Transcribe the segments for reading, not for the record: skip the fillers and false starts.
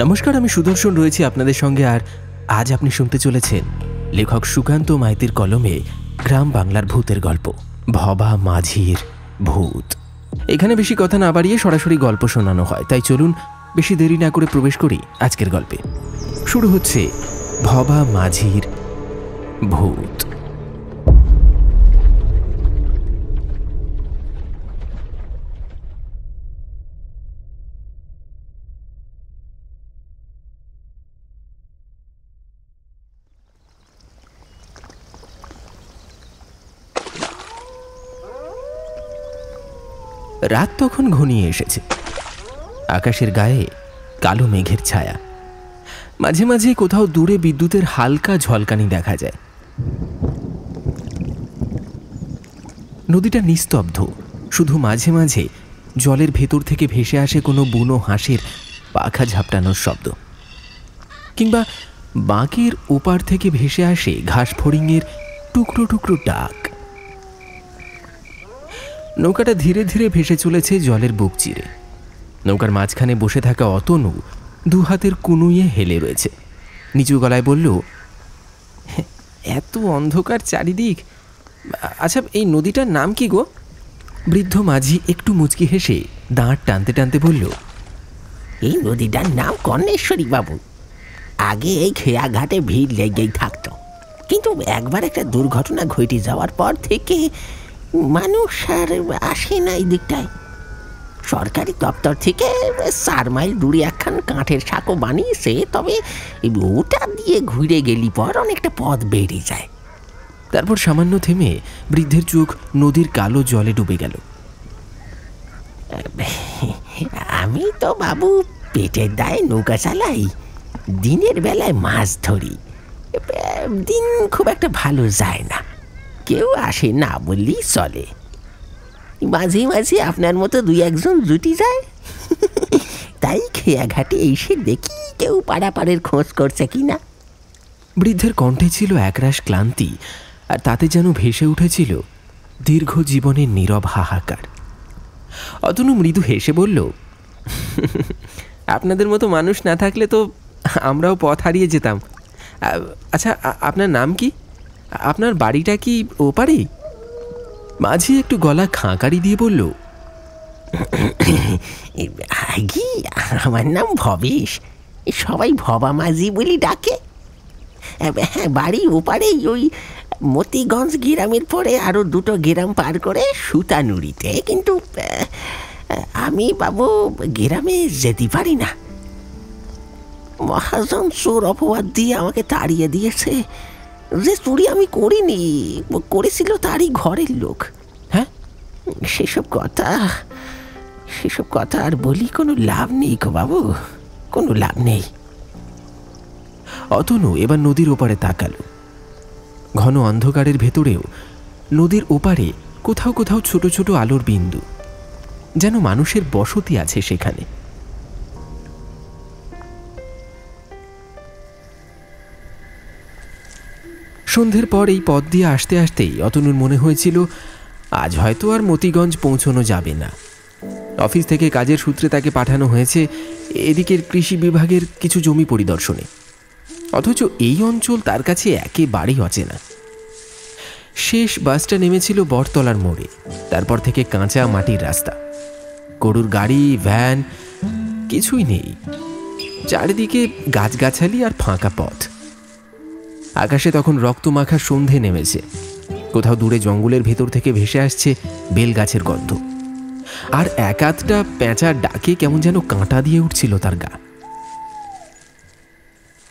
নমস্কার, আমি সুদর্শন রয়েছি আপনাদের সঙ্গে। আর আজ আপনি শুনতে চলেছেন লেখক সুকান্ত মাইতির কলমে গ্রাম বাংলার ভূতের গল্প, ভবা মাঝির ভূত। এখানে বেশি কথা না বাড়িয়ে সরাসরি গল্প শোনানো হয়, তাই চলুন বেশি দেরি না করে প্রবেশ করি আজকের গল্পে। শুরু হচ্ছে ভবা মাঝির ভূত। রাত তখন ঘনিয়ে এসেছে। আকাশের গায়ে কালো মেঘের ছায়া, মাঝে মাঝে কোথাও দূরে বিদ্যুতের হালকা ঝলকানি দেখা যায়। নদীটা নিস্তব্ধ, শুধু মাঝে মাঝে জলের ভেতর থেকে ভেসে আসে কোনো বুনো হাঁসের পাখা ঝাপটানোর শব্দ, কিংবা বাঁকের ওপার থেকে ভেসে আসে ঘাস ফড়িংয়ের টুকরো টুকরো ডাক। নৌকাটা ধীরে ধীরে ভেসে চলেছে জলের বুক চিরে। নৌকার মাঝখানে বসে থাকা অতনু দু হাতের কুনুইয়ে হেলে রয়েছে। নিচু গলায় বলল, এত অন্ধকার চারিদিক, আচ্ছা এই নদীটার নাম কি গো? বৃদ্ধ মাঝি একটু মুচকি হেসে দাঁড় টানতে টানতে বলল, এই নদীটার নাম কর্ণেশ্বরী বাবু। আগে এই খেয়া ঘাটে ভিড় লেগেই থাকতো, কিন্তু একবার একটা দুর্ঘটনা ঘটে যাওয়ার পর থেকে মানুষ আর আসে না এই দিকটায়। সরকারি দপ্তর থেকে 4 মাইল দূরে একখান কাঠের সাঁকো বানিয়েছে, তবে ওটা দিয়ে ঘুরে গেলি পর অনেকটা পথ বেড়ে যায়। তারপর সামান্য থেমে বৃদ্ধের চোখ নদীর কালো জলে ডুবে গেল। আমি তো বাবু পেটের দায়ে নৌকা চালাই, দিনের বেলায় মাছ ধরি। দিন খুব একটা ভালো যায় না, কেউ আসে না বললেই চলে। মাঝে মাঝে আপনার মতো 2-1 জুটি যায়, তাই খেয়া ঘাটে এসে দেখি কেউ পাড়াপাড়ের খোঁজ করছে কিনা। বৃদ্ধের কণ্ঠে ছিল একরাশ ক্লান্তি, আর তাতে যেন ভেসে উঠেছিল দীর্ঘ জীবনের নীরব হাহাকার। অতনু মৃদু হেসে বলল, আপনাদের মতো মানুষ না থাকলে তো আমরাও পথ হারিয়ে যেতাম। আচ্ছা আপনার নাম কি? আপনার বাড়িটা কি ওপারে? মাঝি একটু গলা খাঁকারি দিয়ে বলল, আমার নাম ভবেশ, সবাই ভবা মাঝি বলি ডাকে। বাড়ি ওপারেই, ওই মতিগঞ্জ গ্রামের পরে আরো 2টো গ্রাম পার করে সুতানুড়িতে। কিন্তু আমি বাবু গ্রামে যেতে পারি না। মহাজন চোর অপবাদ দিয়ে আমাকে তাড়িয়ে দিয়েছে। যে চুরি আমি করিনি, করেছিল তারই ঘরের লোক। হ্যাঁ, সেসব কথা আর বলি কোনো লাভ নেই গো বাবু, কোনো লাভ নেই। অতনু এবার নদীর ওপারে তাকালো। ঘন অন্ধকারের ভেতরেও নদীর ওপারে কোথাও কোথাও ছোট ছোট আলোর বিন্দু, যেন মানুষের বসতি আছে সেখানে। সন্ধ্যের পর এই পথ দিয়ে আসতে আসতেই অতনুর মনে হয়েছিল আজ হয়তো আর মতিগঞ্জ পৌঁছানো যাবে না। অফিস থেকে কাজের সূত্রে তাকে পাঠানো হয়েছে এদিকের কৃষি বিভাগের কিছু জমি পরিদর্শনে, অথচ এই অঞ্চল তার কাছে একেবারেই অচেনা। শেষ বাসটা নেমেছিল বটতলার মোড়ে, তারপর থেকে কাঁচা মাটির রাস্তা, গরুর গাড়ি, ভ্যান কিছুই নেই। চারিদিকে গাছগাছালি আর ফাঁকা পথ। আকাশে তখন রক্তমাখা সন্ধে নেমেছে। কোথাও দূরে জঙ্গলের ভেতর থেকে ভেসে আসছে বেলগাছের গন্ধ, আর একাধটা পেঁচার ডাকে কেমন যেন কাঁটা দিয়ে উঠছিল তার গা।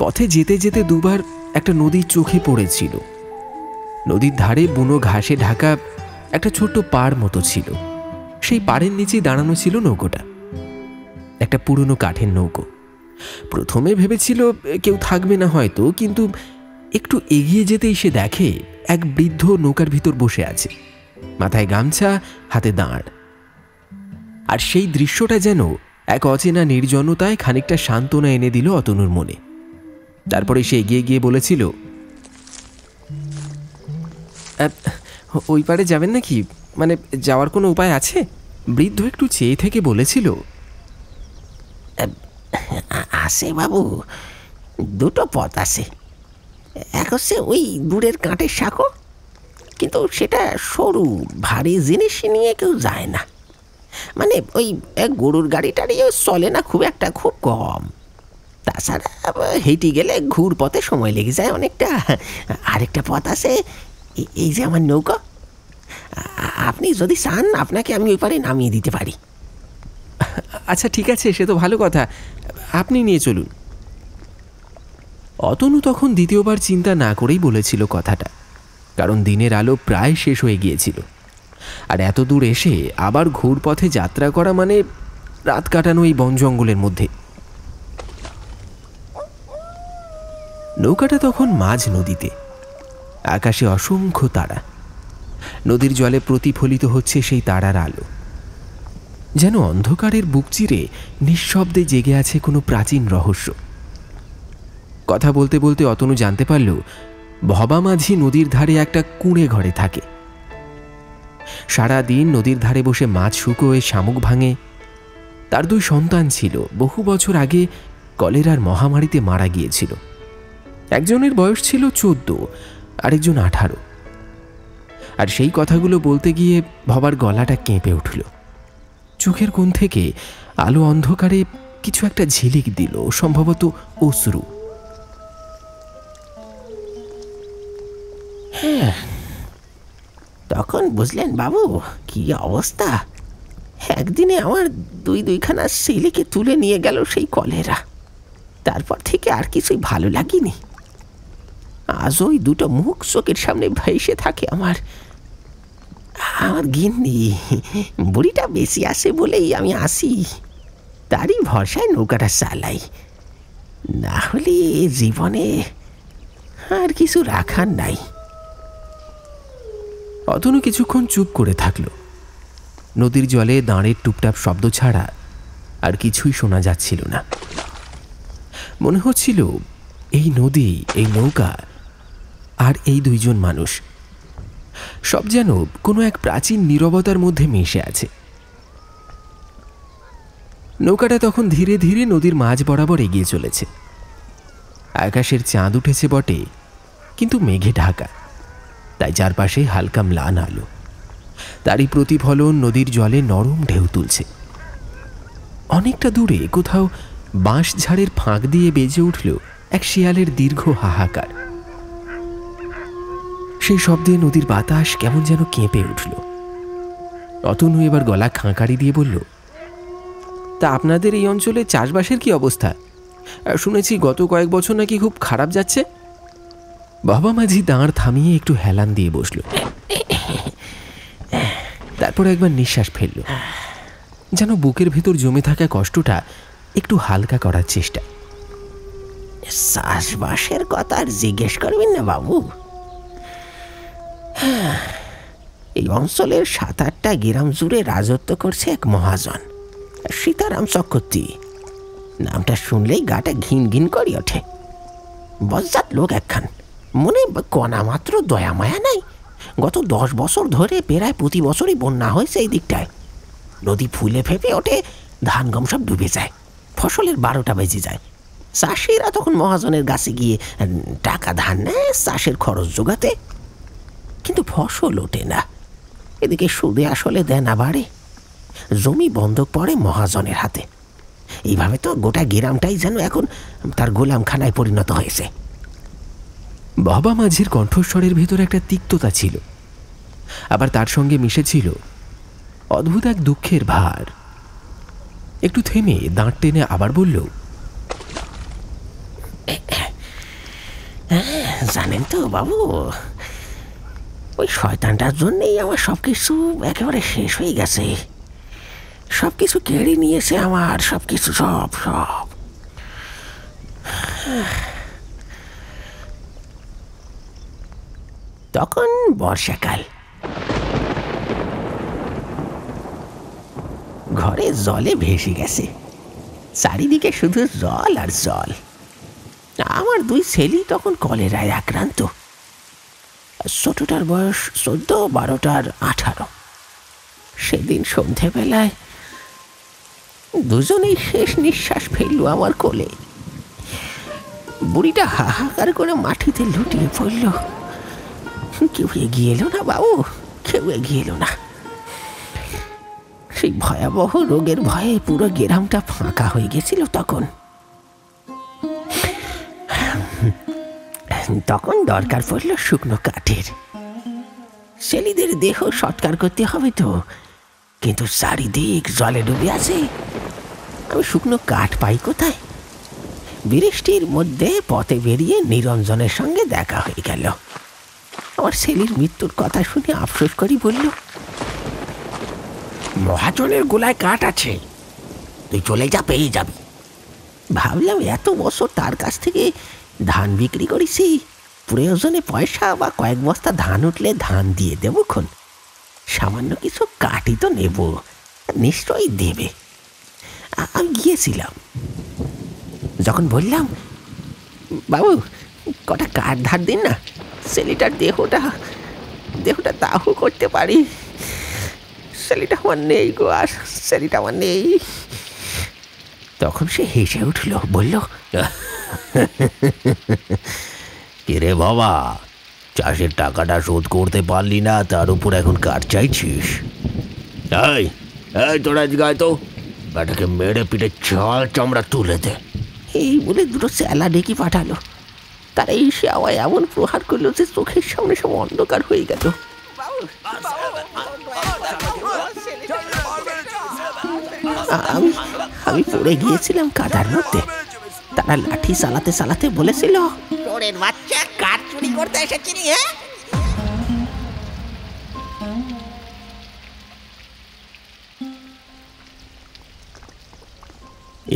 পথে যেতে যেতে দুবার একটা নদীর চোখে পড়েছিল। নদীর ধারে বুনো ঘাসে ঢাকা একটা ছোট্ট পাড় মতো ছিল। সেই পাড়ের নিচে দাঁড়ানো ছিল নৌকোটা, একটা পুরনো কাঠের নৌকো। প্রথমে ভেবেছিল কেউ থাকবে না হয়তো, কিন্তু একটু এগিয়ে যেতেই সে দেখে এক বৃদ্ধ নৌকার ভিতর বসে আছে, মাথায় গামছা, হাতে দাঁড়। আর সেই দৃশ্যটা যেন এক অচেনা নির্জনতায় খানিকটা সান্ত্বনা এনে দিল অতনুর মনে। তারপরে সে এগিয়ে গিয়ে বলেছিল, ওই পারে যাবেন নাকি? মানে যাওয়ার কোনো উপায় আছে? বৃদ্ধ একটু চেয়ে থেকে বলেছিল, আছে বাবু, দুটো পথ আছে। এক হচ্ছে ওই দূরের কাঠের সাঁকো, কিন্তু সেটা সরু, ভারী জিনিস নিয়ে কেউ যায় না। মানে ওই গরুর গাড়ি টাড়িও চলে না খুব একটা, খুব কম। তাছাড়া হেঁটে গেলে ঘুর পথে সময় লেগে যায় অনেকটা। আরেকটা পথ আছে, এই যে আমার নৌকা। আপনি যদি চান আপনাকে আমি ওই পারে নামিয়ে দিতে পারি। আচ্ছা ঠিক আছে, সে তো ভালো কথা, আপনি নিয়ে চলুন। অতনু তখন দ্বিতীয়বার চিন্তা না করেই বলেছিল কথাটা, কারণ দিনের আলো প্রায় শেষ হয়ে গিয়েছিল। আর এত দূর এসে আবার ঘুরপথে যাত্রা করা মানে রাত কাটানো এই বন জঙ্গলের মধ্যে। নৌকাটা তখন মাঝ নদীতে, আকাশে অসংখ্য তারা, নদীর জলে প্রতিফলিত হচ্ছে সেই তারার আলো। যেন অন্ধকারের বুক চিরে নিঃশব্দে জেগে আছে কোনো প্রাচীন রহস্য। কথা বলতে বলতে অতনু জানতে পারল ভবা মাঝি নদীর ধারে একটা কুঁড়ে ঘরে থাকে। সারাদিন নদীর ধারে বসে মাছ শুকোয়, শামুক ভাঙে। তার দুই সন্তান ছিল, বহু বছর আগে কলেরার মহামারীতে মারা গিয়েছিল। একজনের বয়স ছিল 14, আরেকজন 18। আর সেই কথাগুলো বলতে গিয়ে ভবার গলাটা কেঁপে উঠল। চোখের কোণ থেকে আলো অন্ধকারে কিছু একটা ঝিলিক দিল, সম্ভবত অশ্রু। তখন বুঝলেন বাবু কি অবস্থা? একদিনে আমার দুইখানা ছেলেকে তুলে নিয়ে গেল সেই কলেরা। তারপর থেকে আর কিছুই ভালো লাগেনি। আজ ওই দুটো মুখ চোখের সামনে ভেসে থাকে আমার। গিন্নি বুড়িটা বেশি আসে বলেই আমি আসি, তারই ভরসায় নৌকাটা চালাই। না হলে জীবনে আর কিছু রাখার নাই। অতনু কিছুক্ষণ চুপ করে থাকল। নদীর জলে দাঁড়ের টুপটাপ শব্দ ছাড়া আর কিছুই শোনা যাচ্ছিল না। মনে হচ্ছিল এই নদী, এই নৌকা আর এই দুইজন মানুষ সব যেন কোনো এক প্রাচীন নীরবতার মধ্যে মিশে আছে। নৌকাটা তখন ধীরে ধীরে নদীর মাঝ বরাবর এগিয়ে চলেছে। আকাশের চাঁদ উঠেছে বটে, কিন্তু মেঘে ঢাকা, তাই চারপাশে হালকা ম্লান আলো। তারই প্রতিফলন নদীর জলে নরম ঢেউ তুলছে। অনেকটা দূরে কোথাও বাঁশ ঝাড়ের ফাঁক দিয়ে বেজে উঠল এক শিয়ালের দীর্ঘ হাহাকার। সেই শব্দে নদীর বাতাস কেমন যেন কেঁপে উঠল। অতনু এবার গলা খাঁকারি দিয়ে বলল, তা আপনাদের এই অঞ্চলে চাষবাসের কি অবস্থা? শুনেছি গত কয়েক বছর নাকি খুব খারাপ যাচ্ছে। বাবা মাঝি দাঁড় থামিয়ে একটু হেলান দিয়ে বসল। তারপর একবার নিঃশ্বাস ফেলল, যেন বুকের ভেতর জমে থাকা কষ্টটা একটু হালকা করার চেষ্টা। চাষবাসের কথা আর জিজ্ঞেস করবেন না বাবু। এই অঞ্চলের 7-8টা গ্রাম জুড়ে রাজত্ব করছে এক মহাজন, সীতারাম চক্রবর্তী। নামটা শুনলেই গাটা ঘিন ঘিন করে ওঠে। বজ্জাত লোক একখান, মনে কণা মাত্র দয়া মায়া নাই। গত 10 বছর ধরে প্রায় প্রতি বছরই বন্যা হয়েছে এই দিকটায়। নদী ফুলে ফেপে ওঠে, ধান গম সব ডুবে যায়, ফসলের 12টা বেজে যায়। চাষিরা তখন মহাজনের কাছে গিয়ে টাকা ধার নেয় চাষের খরচ জোগাতে, কিন্তু ফসল ওঠে না। এদিকে সুদে আসলে দেনা বাড়ে, জমি বন্ধক পড়ে মহাজনের হাতে। এইভাবে তো গোটা গ্রামটাই যেন এখন তার গোলামখানায় পরিণত হয়েছে। বাবা মাঝির কণ্ঠস্বরের ভেতর একটা তিক্ততা ছিল, আবার তার সঙ্গে মিশেছিল অদ্ভুত এক দুঃখের ভার। একটু থেমে দাঁত টেনে আবার বলল, জানেন তো বাবু, ওই শয়তানটার জন্যেই আমার সবকিছু একেবারে শেষ হয়ে গেছে। সবকিছু কেড়ে নিয়েছে আমার, সবকিছু, সব। তখন বর্ষাকাল। ঘরে জলে ভেসে গেছে, চারিদিকে শুধু জল আর জল। আমার 2 ছেলে তখন কলেরায় আক্রান্ত। ছোটটার বয়স 14, 12টার 18। সেদিন সন্ধেবেলায় দুজনেই শেষ নিঃশ্বাস ফেলল আমার কোলে। বুড়িটা হাহাকার করে মাটিতে লুটিয়ে পড়ল। কেউ এগিয়ে এলো না বাবু, কেউ এগিয়ে এলো না। সেই ভয়াবহ রোগের ভয়ে পুরো গ্রামটা ফাঁকা হয়ে গেছিল তখন। তখন দরকার পড়ল শুকনো কাঠের। ছেলেদের দেহ সৎকার করতে হবে তো, কিন্তু চারিদিক জলে ডুবে আছে, আমি শুকনো কাঠ পাই কোথায়? বৃষ্টির মধ্যে পথে বেরিয়ে নিরঞ্জনের সঙ্গে দেখা হয়ে গেল। আমার ছেলের মৃত্যুর কথা শুনে আফসোস করি বলল, মহাজনের গোলায় কাঠ আছে, তুই চলে যা, পেয়ে যাবি। ভাবলাম এত বছর তার কাছ থেকে ধান বিক্রি করেছি, প্রয়োজনে পয়সা বা কয়েক বস্তা ধান উঠলে ধান দিয়ে দেবক্ষণ, সামান্য কিছু কাঠই তো নেব, নিশ্চয়ই দেবে। আমি গিয়েছিলাম। যখন বললাম, বাবু কটা কাঠ ধার দিন না, ছেলেটার দেহটা দাহ করতে পারি, ছেলেটা আমার নেই গো, আর ছেলেটা আমার নেই। তখন সে হেসে উঠল, বলল, কিরে বাবা, চাষের টাকাটা শোধ করতে পারলি না, তার উপর এখন কাঠ চাইছিস? এই এই তোরা গায়ে তো ব্যাটাকে মেরে পিঠে চাল চামড়া তুলে দে। এই বলে দুটো চেলা ডেকে পাঠালো। তারা এসে আওয়ায় এমন প্রহার করলো যে চোখের সামনে সব অন্ধকার হয়ে গেল। আমি পড়ে গিয়েছিলাম কাদার মধ্যে। তারা লাঠি চালাতে চালাতে বলেছিল, তোরের বাচ্চা কাঠ চুরি করতে এসেছিলি? হ্যাঁ,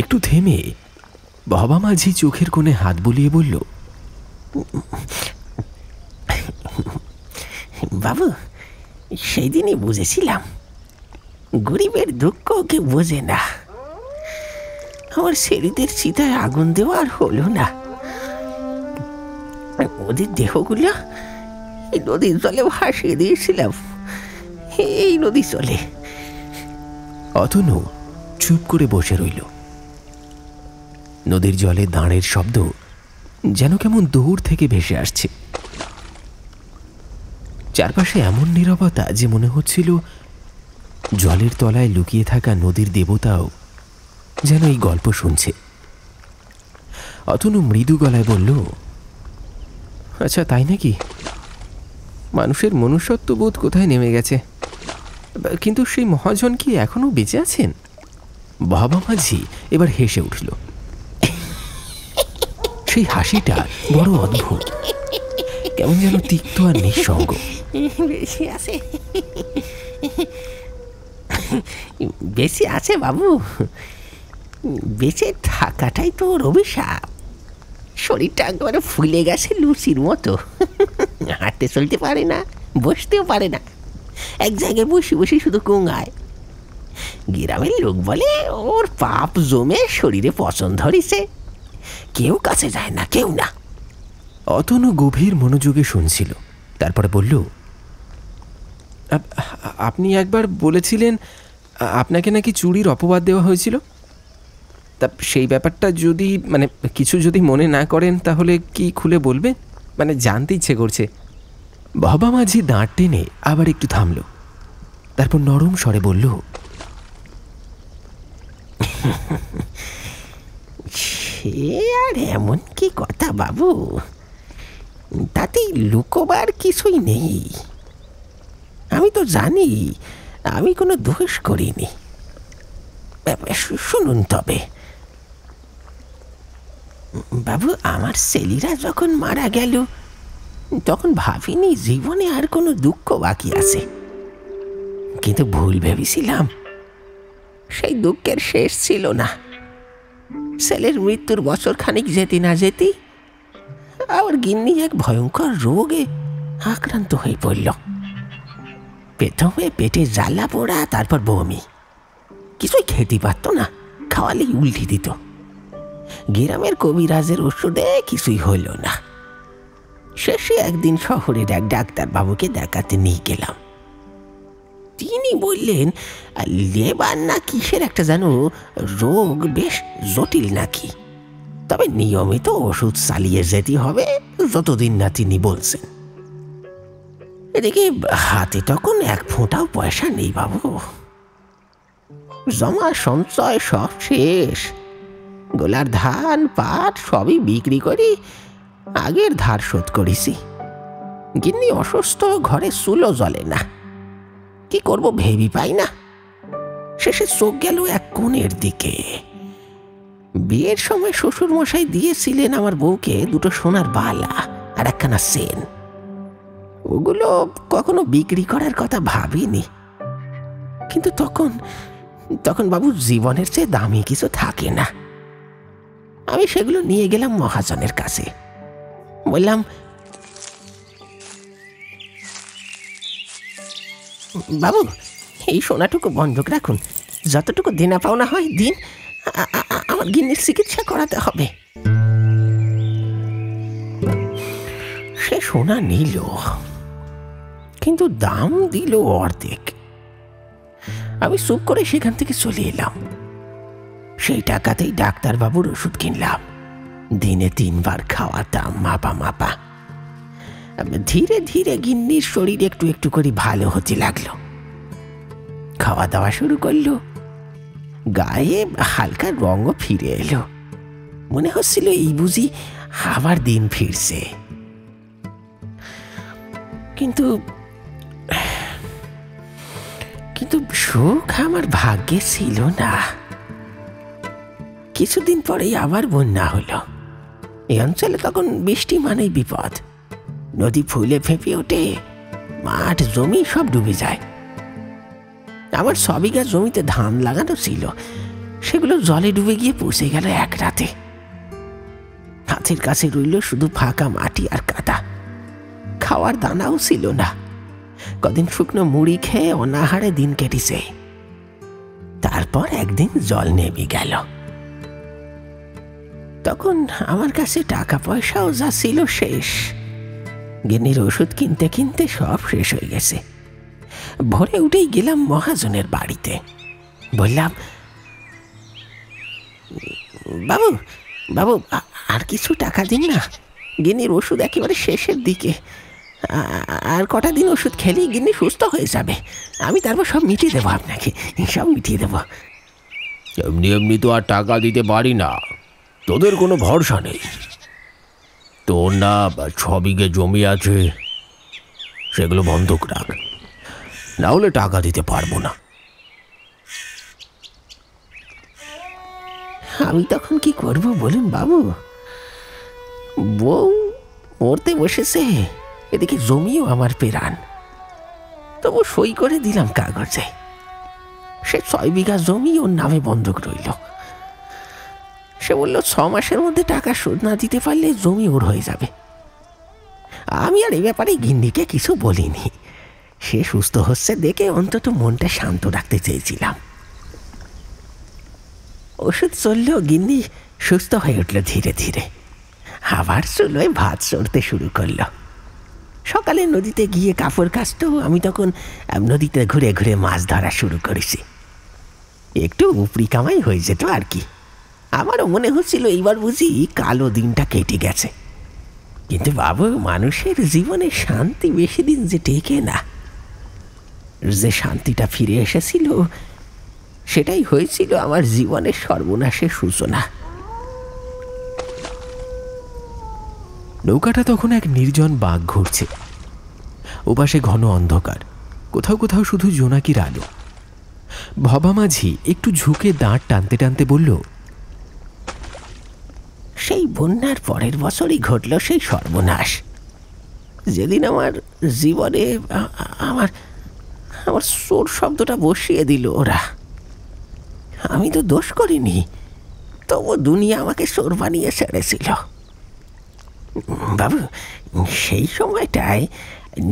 একটু থেমে বাবা মাঝি চোখের কোণে হাত বুলিয়ে বলল, বাবু সেই দিনই বুঝেছিলাম গরিবের দুঃখ কেউ বোঝে না। আমার ছেলেদের চিতায় আগুন দেওয়া আর হলো না। ওদের দেহগুলো এই নদীর জলে ভাসিয়ে দিয়েছিলাম, এই নদী চলে। অতনু চুপ করে বসে রইল। নদীর জলে দাঁড়ের শব্দ যেন কেমন দূর থেকে ভেসে আসছে। চারপাশে এমন নীরবতা যে মনে হচ্ছিল জলের তলায় লুকিয়ে থাকা নদীর দেবতাও যেন এই গল্প শুনছে। অতনু মৃদু গলায় বলল, আচ্ছা তাই নাকি? মানুষের মনুষ্যত্ব বোধ কোথায় নেমে গেছে। কিন্তু সেই মহাজন কি এখনো বেঁচে আছেন? বাবা মাঝি এবার হেসে উঠল। সেই হাসিটা বড় অদ্ভুত, কেমন যেন তিক্ত আর নিঃসঙ্গ। বেশি আছে, বেশি আছে বাবু, বেঁচে থাকাটাই তো ওর অভিশাপ। শরীরটা একেবারে ফুলে গেছে লুচির মতো, হাঁটতে চলতে পারে না, বসতেও পারে না, এক জায়গায় বসে বসে শুধু কোঙায়। গ্রামের লোক বলে ওর পাপ জমে শরীরে পচন ধরেছে, কেউ কাছে যায় না, কেউ না। অতনু গভীর মনোযোগে শুনছিল, তারপরে বলল, আপনি একবার বলেছিলেন আপনাকে নাকি চুরির অপবাদ দেওয়া হয়েছিল। তা সেই ব্যাপারটা যদি কিছু যদি মনে না করেন তাহলে কি খুলে বলবে? জানতে ইচ্ছে করছে। বাবা মাঝি দাঁড় টেনে আবার একটু থামল, তারপর নরম স্বরে বলল, সে আর এমন কি কথা বাবু, তাতেই লুকোবার কিছুই নেই। আমি তো জানি আমি কোনো দোষ করিনি। শুনুন তবে বাবু, আমার ছেলেরা যখন মারা গেল তখন ভাবিনি জীবনে আর কোনো দুঃখ বাকি আছে, কিন্তু ভুল ভেবেছিলাম। সেই দুঃখের শেষ ছিল না। ছেলের মৃত্যুর বছর খানিক যেতে না যেতেই আমার গিন্নি এক ভয়ঙ্কর রোগে আক্রান্ত হয়ে পড়ল। প্রথমে পেটে জ্বালা পোড়া, তারপর বমি, কিছুই খেতে পারত না, খাওয়ালেই উল্টি দিত। গ্রামের কবিরাজের ওষুধে কিছুই হলো না। শেষে একদিন শহরের এক ডাক্তারবাবুকে দেখাতে নিয়ে গেলাম। তিনি বললেন লেবার না কিসের একটা যেন রোগ, বেশ জটিল নাকি। তবে নিয়মিত ওষুধ চালিয়ে যেতে হবে যতদিন না তিনি বলছেন। এদিকে হাতে তখন এক ফোঁটাও পয়সা নেই বাবু। জমা সঞ্চয় সব শেষ। গোলার ধান পাট সবই বিক্রি করে আগের ধার শোধ করেছি। গিন্নি অসুস্থ, ঘরে চুলো জ্বলে না। কি করব ভেবি পাই না। শেষে চোখ গেল এক কোণের দিকে। বিয়ের সময় শ্বশুর মশাই দিয়েছিলেন আমার বউকে দুটো সোনার বালা আর একখানা সেন। ওগুলো কখনো বিক্রি করার কথা ভাবিনি, কিন্তু তখন তখন বাবু জীবনের চেয়ে দামি কিছু থাকে না। আমি সেগুলো নিয়ে গেলাম মহাজনের কাছে। বললাম, বাবু এই সোনাটুকু বন্ধক রাখুন, যতটুকু দেনা পাওনা হয় দিন, আমার গিন্নির চিকিৎসা করাতে হবে। সে সোনা নিল, কিন্তু দাম দিল অর্ধেক। আমি চুপ করে সেখান থেকে চলে এলাম। সেই টাকাতেই ডাক্তারবাবুর ওষুধ কিনলাম। দিনে 3 বার খাওয়াতাম মাপা মাপা। ধীরে ধীরে গিন্নির শরীর একটু একটু করে ভালো হতে লাগলো। খাওয়া দাওয়া শুরু করলো। গায়ে হালকা রঙও ফিরে এলো। মনে হচ্ছিল এই বুঝি আবার দিন ফিরছে। কিন্তু কিন্তু সুখ আমার ভাগ্যে ছিল না। কিছুদিন পরেই আবার বন্যা হলো। এই অঞ্চলে তখন বৃষ্টি মানেই বিপদ। নদী ফুলে ফেঁপে ওঠে, মাঠ জমি সব ডুবে যায়। আমার 6 বিঘা জমিতে ধান লাগানো ছিল, সেগুলো জলে ডুবে গিয়ে পৌঁছে গেল এক রাতে। হাতের কাছে রইল শুধু ফাঁকা মাটি আর কাদা। খাওয়ার দানাও ছিল না। কদিন শুকনো মুড়ি খেয়ে অনাহারে দিন কেটেছে। তারপর একদিন জল নেমে গেল। তখন আমার কাছে টাকা পয়সাও যা ছিল শেষ। গিন্নির ওষুধ কিনতে কিনতে সব শেষ হয়ে গেছে। ভোরে উঠেই গেলাম মহাজনের বাড়িতে। বললাম, বাবু বাবু আর কিছু টাকা দিন না, গিন্নির ওষুধ একেবারে শেষের দিকে। আর কটা দিন ওষুধ খেলেই গিন্নি সুস্থ হয়ে যাবে। আমি তারপর সব মিটিয়ে দেবো আপনাকে, সব মিটিয়ে দেবো। এমনি এমনি তো আর টাকা দিতে পারি না, তোদের কোনো ভরসা নেই। তোর না 6 বিঘে জমি আছে, সেগুলো বন্ধক রাখ, না হলে টাকা দিতে পারবো না। আমি তখন কি করব বলুন বাবু? বউ মরতে বসেছে, এদিকে জমিও আমার পেরান। তবু সই করে দিলাম কাগজে। সে 6 বিঘা জমি ওর নামে বন্ধক রইল। সে বলল 6 মাসের মধ্যে টাকা শোধ না দিতে পারলে জমি ওর হয়ে যাবে। আমি আর এই ব্যাপারে গিন্নিকে কিছু বলিনি। সে সুস্থ হচ্ছে দেখে অন্তত মনটা শান্ত রাখতে চেয়েছিলাম। ওষুধ চললেও গিন্নি সুস্থ হয়ে উঠল ধীরে ধীরে। আবার চুলোয় ভাত চড়তে শুরু করলো। সকালে নদীতে গিয়ে কাপড় কাচতো, আমি তখন নদীতে ঘুরে ঘুরে মাছ ধরা শুরু করেছি। একটু উপরি কামাই হয়ে যেত আর কি। আমারও মনে হচ্ছিল এইবার বুঝি কালো দিনটা কেটে গেছে। কিন্তু বাবু, মানুষের জীবনে শান্তি বেশি দিন যে টেকে না। যে শান্তিটা ফিরে এসেছিল সেটাই হয়েছিল আমার জীবনের সর্বনাশের সূচনা। নৌকাটা তখন এক নির্জন বাঁক ঘুরছে। ওপাশে ঘন অন্ধকার, কোথাও কোথাও শুধু জোনাকির আলো। ভবা মাঝি একটু ঝুঁকে দাঁড় টানতে টানতে বলল, সেই বন্যার পরের বছরই ঘটল সেই সর্বনাশ। যেদিন আমার জীবনে আমার আমার চোর শব্দটা বসিয়ে দিল ওরা। আমি তো দোষ করিনি, তবু দুনিয়া আমাকে চোর বানিয়ে ছেড়েছিল। বাবু, সেই সময়টায়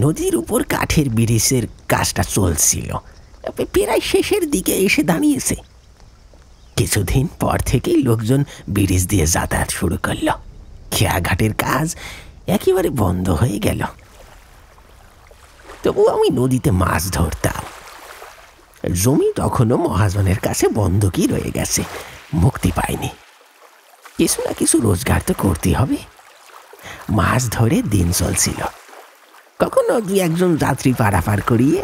নদীর উপর কাঠের ব্রিজের কাজটা চলছিল, প্রায় শেষের দিকে এসে দাঁড়িয়েছে। কিছুদিন পর থেকেই লোকজন ব্রিজ দিয়ে যাতায়াত শুরু করলো। খেয়াঘাটের কাজ একেবারে বন্ধ হয়ে গেল। তবু আমি নদীতে মাছ ধরতাম। জমি তখনও মহাজনের কাছে বন্ধকই রয়ে গেছে, মুক্তি পায়নি। কিছু না কিছু রোজগার তো করতে হবে। মাস ধরে দিন চলছিল। কখনো দুই একজন যাত্রী পারাপার করিয়ে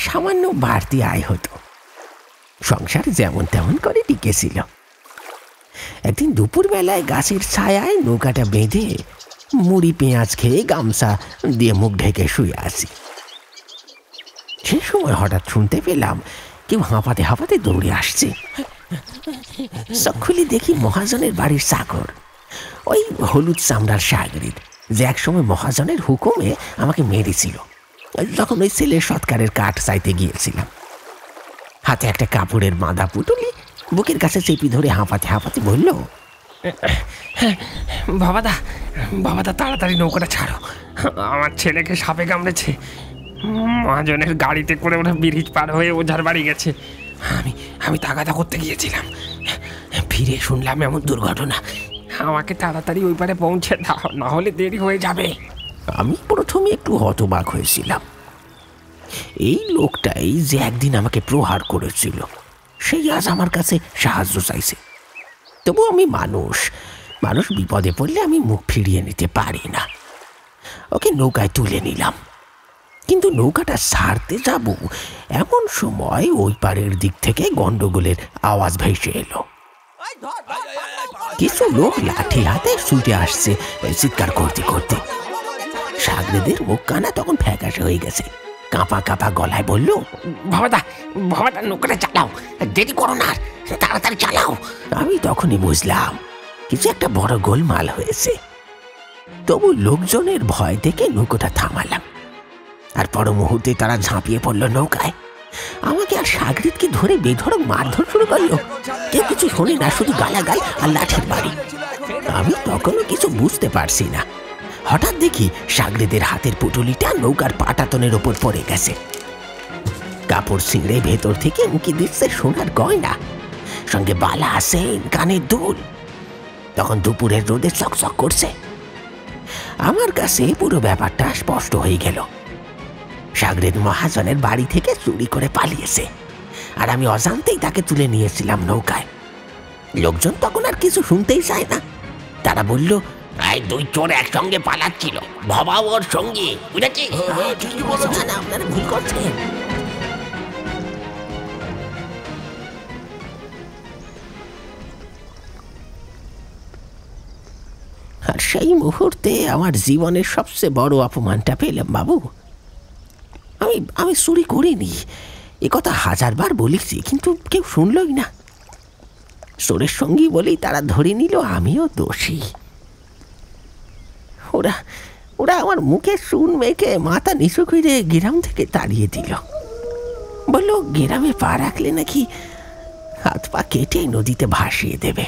সামান্য বাড়তি আয় হতো। সংসার যেমন তেমন করে টিকেছিল। একদিন দুপুরবেলায় গাছের ছায়ায় নৌকাটা বেঁধে মুড়ি পেঁয়াজ খেয়ে গামছা দিয়ে মুখ ঢেকে শুয়ে আছি। সে সময় হঠাৎ শুনতে পেলাম কেউ হাঁপাতে হাঁপাতে দৌড়ে আসছে। চোখ খুলে দেখি মহাজনের বাড়ির চাকর, ওই হলুদ চামড়ার সাগরিদ, যে একসময় মহাজনের হুকুমে আমাকে মেরেছিল যখন ওই ছেলের সৎকারের কাঠ চাইতে গিয়েছিলাম। হাতে একটা কাপড়ের বাঁধা পুটুলি বুকের কাছে চেপি ধরে হাঁপাতে হাঁপাতে বলল, বাবাদা বাবাদা তাড়াতাড়ি নৌকাটা ছাড়ো, আমার ছেলেকে সাপে কামড়েছে। মহাজনের গাড়িতে করে ওরা ব্রিজ পার হয়ে ওঝার বাড়ি গেছে। আমি তাগাদা করতে গিয়েছিলাম, ফিরে শুনলাম এমন দুর্ঘটনা। আমাকে তাড়াতাড়ি ওই পারে পৌঁছে দাও, না হলে দেরি হয়ে যাবে। আমি প্রথমে একটু হতবাক হয়েছিলাম। এই লোকটাই যে একদিন আমাকে প্রহার করেছিল, সেই আজ আমার কাছে সাহায্য চাইছে। তবু আমি মানুষ বিপদে পড়লে আমি মুখ ফিরিয়ে নিতে পারি না। ওকে নৌকায় তুলে নিলাম, কিন্তু নৌকাটা ছাড়তে যাব এমন সময় ওই পারের দিক থেকে গন্ডগোলের আওয়াজ ভেসে এলো। কিছু লোক লাঠি হাতে ছুটে আসছে চিৎকার করতে করতে। সাগরেদের মুখ কানা তখন ফ্যাকাশে হয়ে গেছে, কাঁপা কাঁপা গলায় বলল, বাবাদা নৌকাটা চালাও, দেরি করো না, তাড়াতাড়ি চালাও। আমি তখনই বুঝলাম কিছু একটা বড় গোলমাল হয়েছে। তবু লোকজনের ভয় দেখে নৌকোটা থামালাম, আর পর মুহূর্তে তারা ঝাঁপিয়ে পড়লো নৌকায়। আমাকে আর সাগরিদকে ধরে বেধড়ক মারধর শুরু করলো। কেউ কিছু শোনে না, শুধু গালাগাল আর লাঠির বাড়ি। আমি তখনও কিছু বুঝতে পারছি না। হঠাৎ দেখি সাগরিদের হাতের পুটুলিটা নৌকার পাটাতনের ওপর পড়ে গেছে। কাপড় ছিঁড়ে ভেতর থেকে উঁকি দিচ্ছে সোনার গয়না, সঙ্গে বালা আসেন, কানের দুল। তখন দুপুরের রোদে চকচক করছে। আমার কাছে পুরো ব্যাপারটা স্পষ্ট হয়ে গেল। সাগরিদ মহাজনের বাড়ি থেকে চুরি করে পালিয়েছে, আর আমি অজান্তেই তাকে তুলে নিয়েছিলাম নৌকায়। লোকজন তখন আর কিছু শুনতেই চায় না। তারা বলল, এই দুই চোর একসঙ্গে পালাচ্ছিল, ভবা ওর সঙ্গী, বুঝেছি? আপনারা ভুল করছেন। আর সেই মুহূর্তে আমার জীবনের সবচেয়ে বড় অপমানটা পেলাম বাবু। আমি চুরি করিনি, এ কথা 1000বার বলেছি, কিন্তু কেউ শুনলই না। চোরের সঙ্গী বলেই তারা ধরে নিল আমিও দোষী। ওরা আমার মুখে চুন মেখে মাথা নিচু করে গ্রাম থেকে তাড়িয়ে দিল। বলল গ্রামে পা রাখলে নাকি হাত পা কেটে নদীতে ভাসিয়ে দেবে,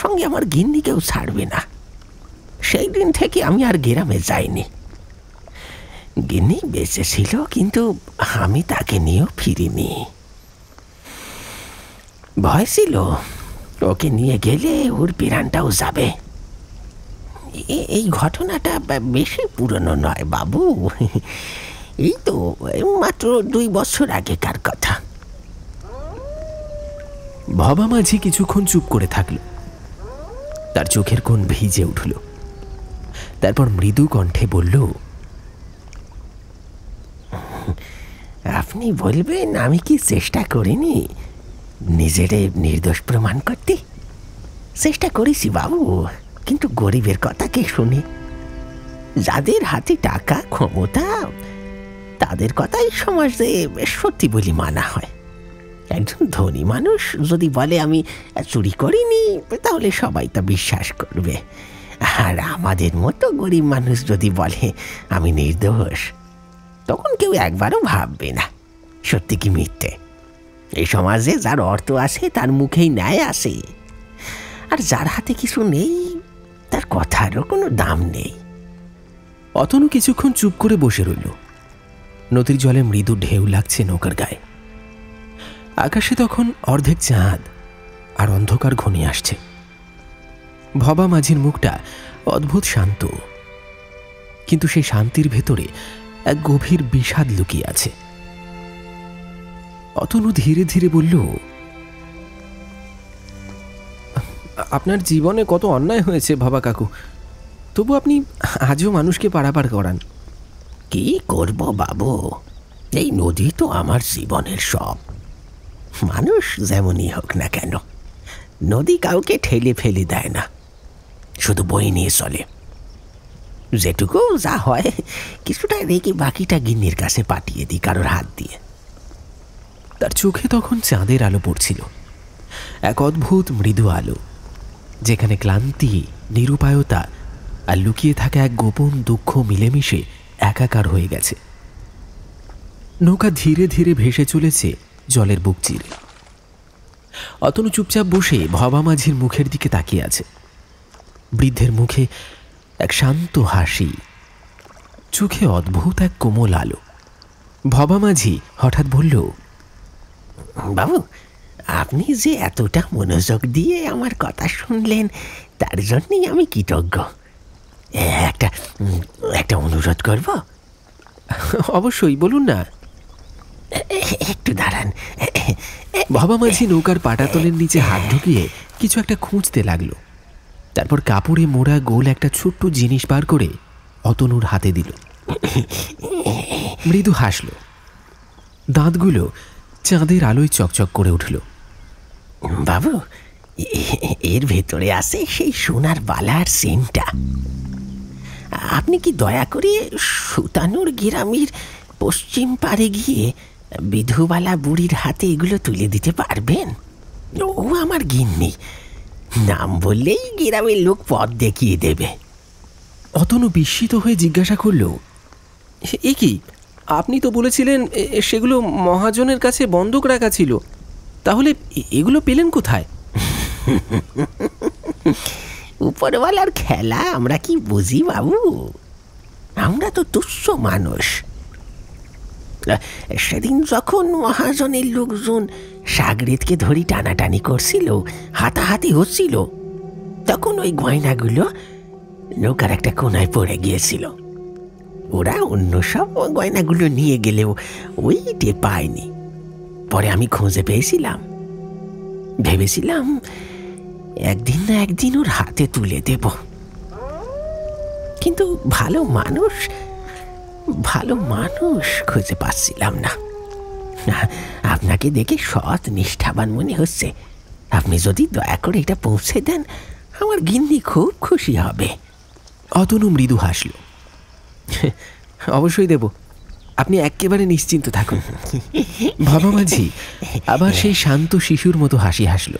সঙ্গে আমার গিন্নিকেও ছাড়বে না। সেই দিন থেকে আমি আর গ্রামে যাইনি। গিন্নি বেঁচে ছিল, কিন্তু আমি তাকে নিয়েও ফিরিনি। ভয় ছিল ওকে নিয়ে গেলে ওর প্রাণটাও যাবে। এই ঘটনাটা বেশি পুরনো নয় বাবু, এই তো মাত্র 2 বছর আগেকার কথা। ভবা মাঝি কিছুক্ষণ চুপ করে থাকল। তার চোখের কোণ ভিজে উঠল। তারপর মৃদু কণ্ঠে বলল, আপনি বলবেন আমি কি চেষ্টা করিনি নিজেরে নির্দোষ প্রমাণ করতে? চেষ্টা করেছি বাবু, কিন্তু গরিবের কথা কে শুনে? যাদের হাতে টাকা ক্ষমতা, তাদের কথাই সমাজে সত্যি বলে মানা হয়। একজন ধনী মানুষ যদি বলে আমি চুরি করিনি, তাহলে সবাই তা বিশ্বাস করবে। আর আমাদের মতো গরিব মানুষ যদি বলে আমি নির্দোষ, তখন কেউ একবারও ভাববে না সত্যি কি মিথ্যে। এই সমাজে যার অর্থ আসে তার মুখেই ন্যায় আসে, আর যার হাতে কিছু নেই তার কথারও কোনো দাম নেই। অতনু কিছুক্ষণ চুপ করে বসে রইল। নদীর জলে মৃদু ঢেউ লাগছে নৌকার গায়ে। আকাশে তখন অর্ধেক চাঁদ, আর অন্ধকার ঘনিয়ে আসছে। ভবা মাঝির মুখটা অদ্ভুত শান্ত, কিন্তু সেই শান্তির ভেতরে এক গভীর বিষাদ লুকিয়ে আছে। অতনু ধীরে ধীরে বলল, আপনার জীবনে কত অন্যায় হয়েছে বাবা কাকু, তবু আপনি আজও মানুষকে পারাপার করান। কি করব বাবু, এই নদী তো আমার জীবনের সব। মানুষ যেমনই হোক না কেন, নদী কাউকে ঠেলে ফেলে দেয় না, শুধু বই নিয়ে চলে। যেটুকু যা হয় কিছুটা রেখে বাকিটা গিন্নির কাছে পাঠিয়ে দিই কারোর হাত দিয়ে। তার চোখে তখন চাঁদের আলো পড়ছিল, এক অদ্ভুত মৃদু আলো, যেখানে ক্লান্তি, নিরুপায়তা আর লুকিয়ে থাকা এক গোপন দুঃখ মিলেমিশে একাকার হয়ে গেছে। নৌকা ধীরে ধীরে ভেসে চলেছে জলের বুক চিরে। অতনু চুপচাপ বসে ভবা মাঝির মুখের দিকে তাকিয়ে আছে। বৃদ্ধের মুখে এক শান্ত হাসি, চোখে অদ্ভুত এক কোমল আলো। ভবা মাঝি হঠাৎ বলল, বাবু, আপনি যে এতটা মনোযোগ দিয়ে আমার কথা শুনলেন তার জন্যই আমি কৃতজ্ঞ। একটা একটা অনুরোধ করব? অবশ্যই, বলুন না। একটু দাঁড়ান। ভবা মাঝি নৌকার পাটাতলের নিচে হাত ঢুকিয়ে কিছু একটা খুঁজতে লাগলো। তারপর কাপড়ে মোড়া গোল একটা ছোট্ট জিনিস বার করে অতনুর হাতে দিল। মৃদু হাসল, দাঁতগুলো চাঁদের আলোয় চকচক করে উঠল। বাবু, এর ভেতরে আছে সেই সোনার বালার সেন্টটা। আপনি কি দয়া করে সুতানুর গ্রামের পশ্চিম পাড়ে গিয়ে বিধুবালা বুড়ির হাতে এগুলো তুলে দিতে পারবেন? ও আমার গিন্নি, নাম বললেই গ্রামের লোক পথ দেখিয়ে দেবে। অতনু বিস্মিত হয়ে জিজ্ঞাসা করল, এ কি, আপনি তো বলেছিলেন সেগুলো মহাজনের কাছে বন্ধক রাখা ছিল, তাহলে এগুলো পেলেন কোথায়? উপরওয়ালার খেলা আমরা কি বুঝি বাবু, আমরা তো তুচ্ছ মানুষ। সেদিন যখন মহাজনের লোকজন সাগরেদকে ধরি টানাটানি করছিল, হাতাহাতি হচ্ছিল, তখন ওই গয়নাগুলো নৌকার একটা কোনায় পড়ে গিয়েছিল। ওরা অন্য সব গয়নাগুলো নিয়ে গেলেও ওইটে পায়নি। পরে আমি খুঁজে পেয়েছিলাম, ভেবেছিলাম একদিন না একদিন ওর হাতে তুলে দেব, কিন্তু ভালো মানুষ খুঁজে পাচ্ছিলাম না। আপনাকে দেখে সৎ নিষ্ঠাবান মনে হচ্ছে। আপনি যদি দয়া করে এটা পৌঁছে দেন, আমার গিন্নি খুব খুশি হবে। অতনু মৃদু হাসল, অবশ্যই দেব, আপনি একেবারে নিশ্চিন্ত থাকুন। ভবা মাঝি আবার সেই শান্ত শিশুর মতো হাসি হাসল।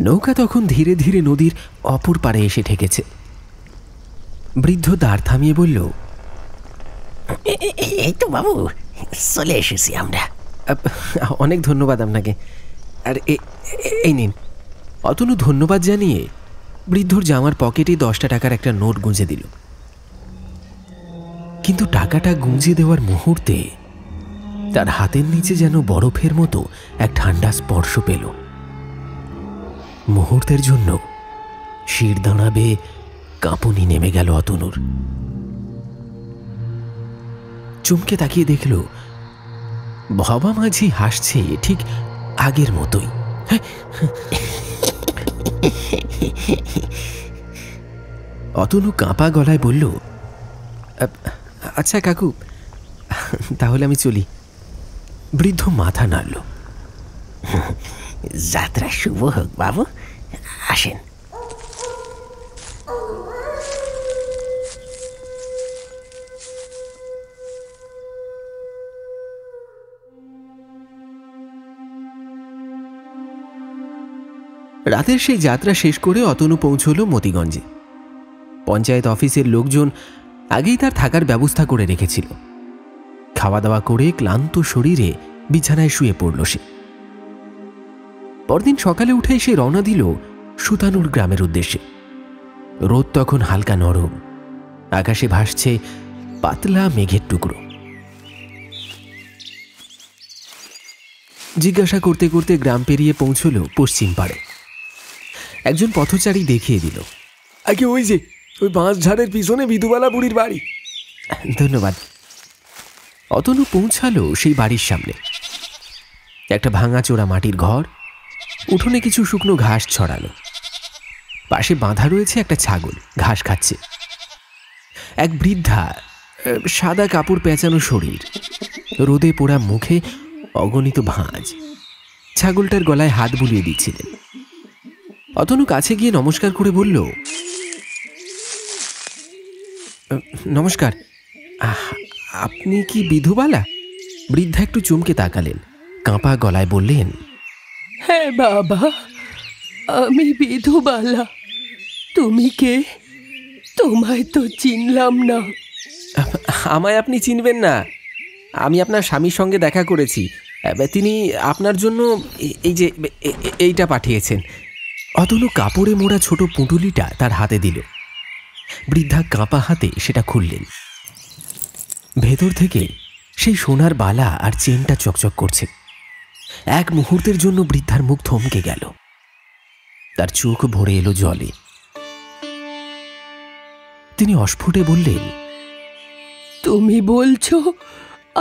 নৌকা তখন ধীরে ধীরে নদীর অপর পাড়ে এসে ঠেকেছে। বৃদ্ধ দাঁড় থামিয়ে বলল, এই তো বাবু, চলে এসেছি আমরা। অনেক ধন্যবাদ আপনাকে। আর এই নিন। অতনু ধন্যবাদ জানিয়ে বৃদ্ধর জামার পকেটে 10টা টাকার একটা নোট গুঁজে দিল। কিন্তু টাকাটা গুঁজে দেওয়ার মুহূর্তে তার হাতের নিচে যেন বরফের মতো এক ঠান্ডা স্পর্শ পেল। মুহূর্তের জন্য শির দাঁড়াবে কাঁপুনি নেমে গেল অতনুর। চমকে তাকিয়ে দেখল ভবা মাঝি হাসছে ঠিক আগের মতোই। অতনু কাঁপা গলায় বলল, আচ্ছা কাকু, তাহলে আমি চলি। বৃদ্ধ মাথা নাড়ল। যাত্রা শুভ হোক বাবু, আসেন। রাতের সেই যাত্রা শেষ করে অতনু পৌঁছল মতিগঞ্জে। পঞ্চায়েত অফিসের লোকজন আগেই তার থাকার ব্যবস্থা করে রেখেছিল। খাওয়া দাওয়া করে ক্লান্ত শরীরে বিছানায় শুয়ে পড়ল সে। পরদিন সকালে উঠেই সে রওনা দিল সুতানুর গ্রামের উদ্দেশ্যে। রোদ তখন হালকা নরম, আকাশে ভাসছে পাতলা মেঘের টুকরো। জিজ্ঞাসা করতে করতে গ্রাম পেরিয়ে পৌঁছল পশ্চিম পাড়ে। একজন পথচারী দেখিয়ে দিল, আগে ওই যে ওই বাঁশ ঝাড়ের পিছনে বিধুবালা বুড়ির বাড়ি। ধন্যবাদ। অতনু পৌঁছালো সেই বাড়ির সামনে। একটা ভাঙাচোরা মাটির ঘর, উঠোনে কিছু শুকনো ঘাস ছড়ালো। পাশে বাঁধা রয়েছে একটা ছাগল, ঘাস খাচ্ছে। এক বৃদ্ধা, সাদা কাপড় পেঁচানো শরীর, রোদে পোড়া মুখে অগণিত ভাঁজ, ছাগলটার গলায় হাত বুলিয়ে দিচ্ছিলেন। অতনু কাছে গিয়ে নমস্কার করে বলল, নমস্কার, আপনি কি বিধুবালা? বৃদ্ধা একটু চমকে তাকালেন, কাঁপা গলায় বললেন, হ্যাঁ বাবা, আমি বিধুবালা। তুমি কে? তোমায় তো চিনলাম না। আমায় আপনি চিনবেন না, আমি আপনার স্বামীর সঙ্গে দেখা করেছি, তিনি আপনার জন্য এই যে এইটা পাঠিয়েছেন। অতনু কাপড়ে মোড়া ছোট পুঁটুলিটা তার হাতে দিল। বৃদ্ধা কাঁপা হাতে সেটা খুললেন। ভেতর থেকে সেই সোনার বালা আর চেনটা চকচক করছে। এক মুহূর্তের জন্য বৃদ্ধার মুখ থমকে গেল, তার চোখ ভরে এলো জলে। তিনি অস্ফুটে বললেন, তুমি বলছো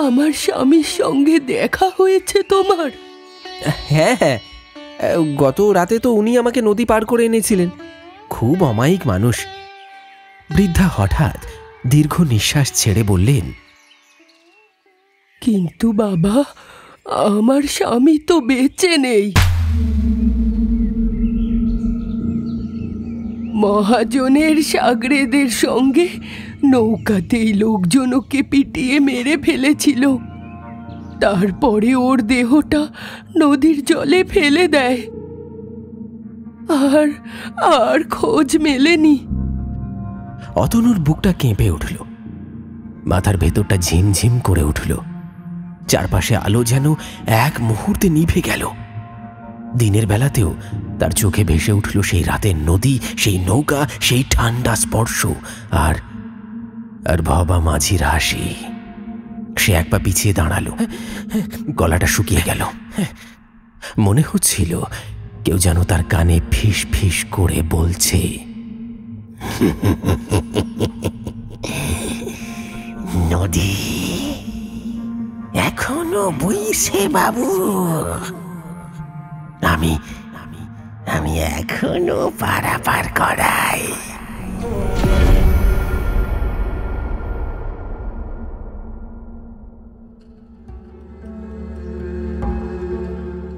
আমার স্বামীর সঙ্গে দেখা হয়েছে তোমার? হ্যাঁ হ্যাঁ, গত রাতে তো উনি আমাকে নদী পার করে এনেছিলেন। খুব অমায়িক মানুষ। বৃদ্ধা হঠাৎ দীর্ঘ নিঃশ্বাস ছেড়ে বললেন, কিন্তু বাবা, আমার স্বামী তো বেঁচে নেই। মহাজনের সাগরেদের সঙ্গে নৌকাতেই লোকজন ওকে পিটিয়ে মেরে ফেলেছিল। তারপরে ওর দেহটা নদীর জলে ফেলে দেয়, আর আর খোঁজ মেলেনি। অতনুর বুকটা কেঁপে উঠল, মাথার ভেতরটা ঝিমঝিম করে উঠল। চারপাশে আলো যেন এক মুহূর্তে নিভে গেল। দিনের বেলাতেও তার চোখে ভেসে উঠল সেই রাতের নদী, সেই নৌকা, সেই ঠান্ডা স্পর্শ, আর আর ভবা মাঝির হাসি। সে এক পা পিছিয়ে দাঁড়ালো, গলাটা শুকিয়ে গেল। মনে হচ্ছিল কেউ যেন তার কানে ফিস ফিস করে বলছে, নদী এখনো বইছে বাবু, আমি আমি এখনো পারাপার করাই।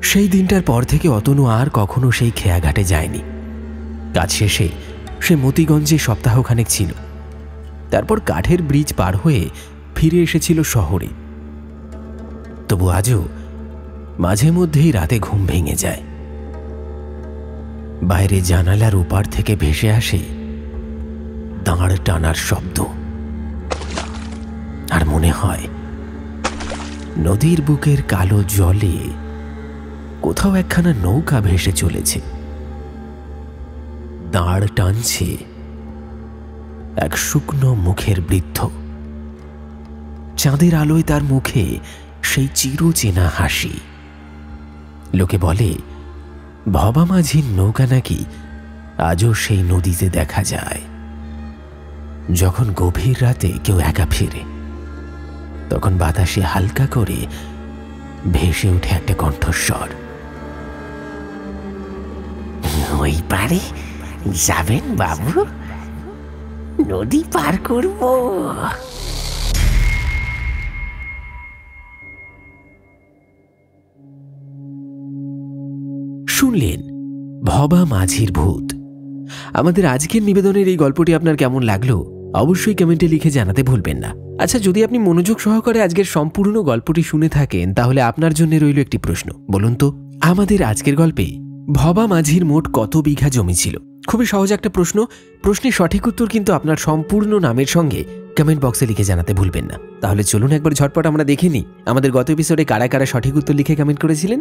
সেই দিনটার পর থেকে অতনু আর কখনো সেই খেয়াঘাটে যায়নি। কাজ শেষে সে মতিগঞ্জে সপ্তাহখানেক ছিল, তারপর কাঠের ব্রিজ পার হয়ে ফিরে এসেছিল শহরে। তবু আজও মাঝে মধ্যেই রাতে ঘুম ভেঙে যায়। বাইরে জানালার ওপার থেকে ভেসে আসে দাঁড় টানার শব্দ, আর মনে হয় নদীর বুকের কালো জলে কোথাও একখানা নৌকা ভেসে চলেছে। দাঁড় টানছে এক শুকনো মুখের বৃদ্ধ। চাঁদের আলোয় তার মুখে সেই চিরচেনা হাসি। লোকে বলে ভবা মাঝির নৌকা নাকি আজও সেই নদীতে দেখা যায়। যখন গভীর রাতে কেউ একা ফিরে, তখন বাতাসে হালকা করে ভেসে ওঠে একটা কণ্ঠস্বর, ওই পারে যাবেন বাবু? নদী পার করব। শুনলেন ভবা মাঝির ভূত। আমাদের আজকের নিবেদনের এই গল্পটি আপনার কেমন লাগলো অবশ্যই কমেন্টে লিখে জানাতে ভুলবেন না। আচ্ছা, যদি আপনি মনোযোগ সহকারে আজকের সম্পূর্ণ গল্পটি শুনে থাকেন, তাহলে আপনার জন্য রইল একটি প্রশ্ন। বলুন তো, আমাদের আজকের গল্পে ভবা মাঝির মোট কত বিঘা জমি ছিল? খুবই সহজ একটা প্রশ্ন। প্রশ্নের সঠিক উত্তর কিন্তু আপনার সম্পূর্ণ নামের সঙ্গে কমেন্ট বক্সে লিখে জানাতে ভুলবেন না। তাহলে চলুন একবার ঝটপট আমরা দেখে নিই আমাদের গত এপিসোডে কারা কারা সঠিক উত্তর লিখে কমেন্ট করেছিলেন।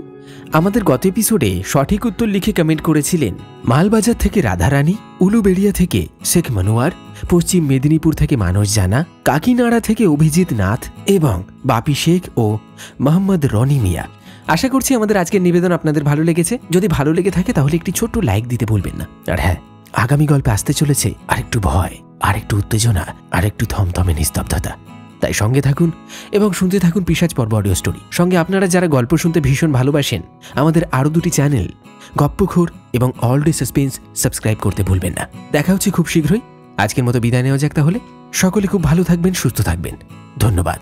আমাদের গত এপিসোডে সঠিক উত্তর লিখে কমেন্ট করেছিলেন মালবাজার থেকে রাধারানী, উলুবেড়িয়া থেকে শেখ মনোয়ার, পশ্চিম মেদিনীপুর থেকে মানস জানা, কাকিনাড়া থেকে অভিজিৎ নাথ এবং বাপি শেখ ও মোহাম্মদ রনি মিয়া। আশা করছি আমাদের আজকের নিবেদন আপনাদের ভালো লেগেছে। যদি ভালো লেগে থাকে তাহলে একটি ছোট্ট লাইক দিতে ভুলবেন না। আর হ্যাঁ, আগামী গল্পে আসতে চলেছে আরেকটু ভয়, আরেকটু উত্তেজনা, আরেকটু থমথমে নিস্তব্ধতা। তাই সঙ্গে থাকুন এবং শুনতে থাকুন পিশাচ পর্ব অডিও স্টোরি। সঙ্গে আপনারা যারা গল্প শুনতে ভীষণ ভালোবাসেন, আমাদের আরও 2টি চ্যানেল গপ্পখোর এবং অল ডে সাসপেন্স সাবস্ক্রাইব করতে ভুলবেন না। দেখা হচ্ছে খুব শীঘ্রই। আজকের মতো বিদায় নেওয়া যাক তাহলে। সকলে খুব ভালো থাকবেন, সুস্থ থাকবেন। ধন্যবাদ।